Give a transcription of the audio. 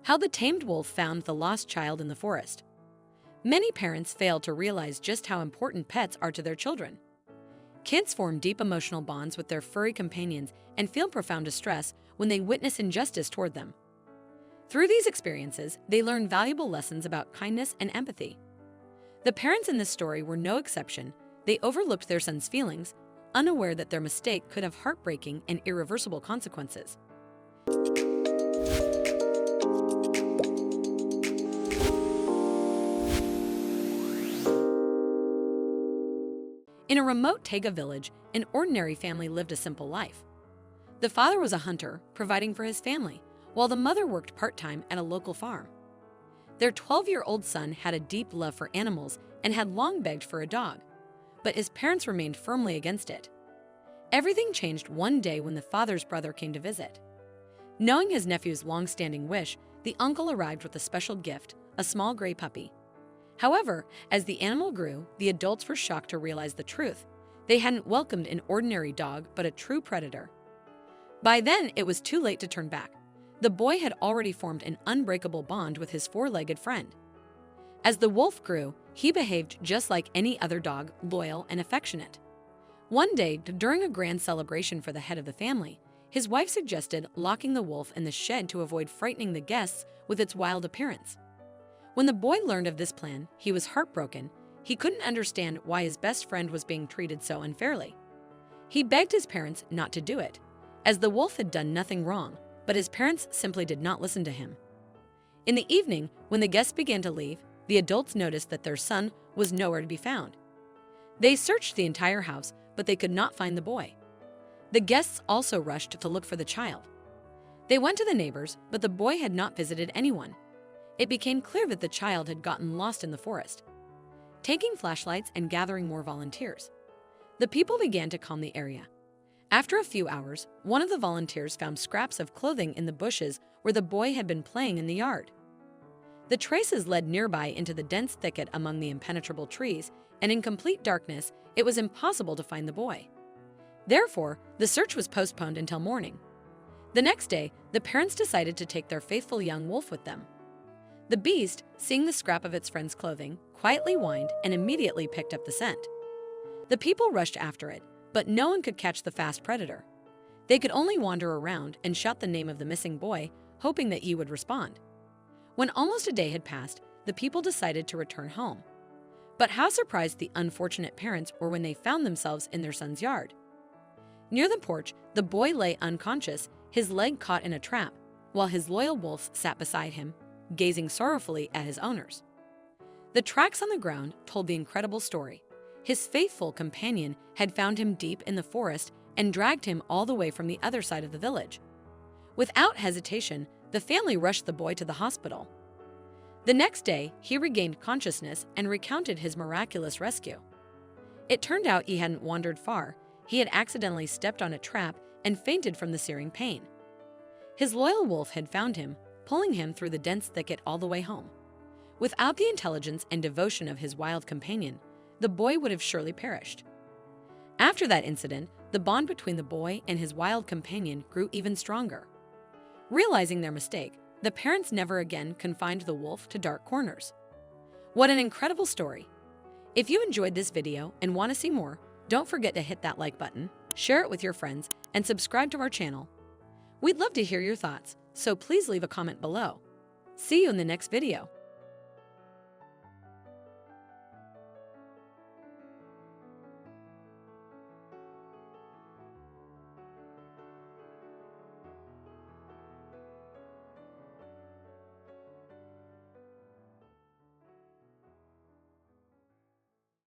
How the tamed wolf found the lost child in the forest. Many parents fail to realize just how important pets are to their children. Kids form deep emotional bonds with their furry companions and feel profound distress when they witness injustice toward them. Through these experiences, they learn valuable lessons about kindness and empathy. The parents in this story were no exception. They overlooked their son's feelings, unaware that their mistake could have heartbreaking and irreversible consequences. In a remote Taiga village, an ordinary family lived a simple life. The father was a hunter, providing for his family, while the mother worked part-time at a local farm. Their 12-year-old son had a deep love for animals and had long begged for a dog, but his parents remained firmly against it. Everything changed one day when the father's brother came to visit. Knowing his nephew's long-standing wish, the uncle arrived with a special gift, a small gray puppy. However, as the animal grew, the adults were shocked to realize the truth. They hadn't welcomed an ordinary dog, but a true predator. By then, it was too late to turn back. The boy had already formed an unbreakable bond with his four-legged friend. As the wolf grew, he behaved just like any other dog, loyal and affectionate. One day, during a grand celebration for the head of the family, his wife suggested locking the wolf in the shed to avoid frightening the guests with its wild appearance. When the boy learned of this plan, he was heartbroken. He couldn't understand why his best friend was being treated so unfairly. He begged his parents not to do it, as the wolf had done nothing wrong, but his parents simply did not listen to him. In the evening, when the guests began to leave, the adults noticed that their son was nowhere to be found. They searched the entire house, but they could not find the boy. The guests also rushed to look for the child. They went to the neighbors, but the boy had not visited anyone. It became clear that the child had gotten lost in the forest. Taking flashlights and gathering more volunteers, the people began to calm the area. After a few hours, one of the volunteers found scraps of clothing in the bushes where the boy had been playing in the yard. The traces led nearby into the dense thicket among the impenetrable trees, and in complete darkness, it was impossible to find the boy. Therefore, the search was postponed until morning. The next day, the parents decided to take their faithful young wolf with them. The beast, seeing the scrap of its friend's clothing, quietly whined and immediately picked up the scent. The people rushed after it, but no one could catch the fast predator. They could only wander around and shout the name of the missing boy, hoping that he would respond. When almost a day had passed, the people decided to return home. But how surprised the unfortunate parents were when they found themselves in their son's yard. Near the porch, the boy lay unconscious, his leg caught in a trap, while his loyal wolf sat beside him, gazing sorrowfully at his owners. The tracks on the ground told the incredible story. His faithful companion had found him deep in the forest and dragged him all the way from the other side of the village. Without hesitation, the family rushed the boy to the hospital. The next day, he regained consciousness and recounted his miraculous rescue. It turned out he hadn't wandered far. He had accidentally stepped on a trap and fainted from the searing pain. His loyal wolf had found him, pulling him through the dense thicket all the way home. Without the intelligence and devotion of his wild companion, the boy would have surely perished. After that incident, the bond between the boy and his wild companion grew even stronger. Realizing their mistake, the parents never again confined the wolf to dark corners. What an incredible story! If you enjoyed this video and want to see more, don't forget to hit that like button, share it with your friends, and subscribe to our channel. We'd love to hear your thoughts, so please leave a comment below. See you in the next video.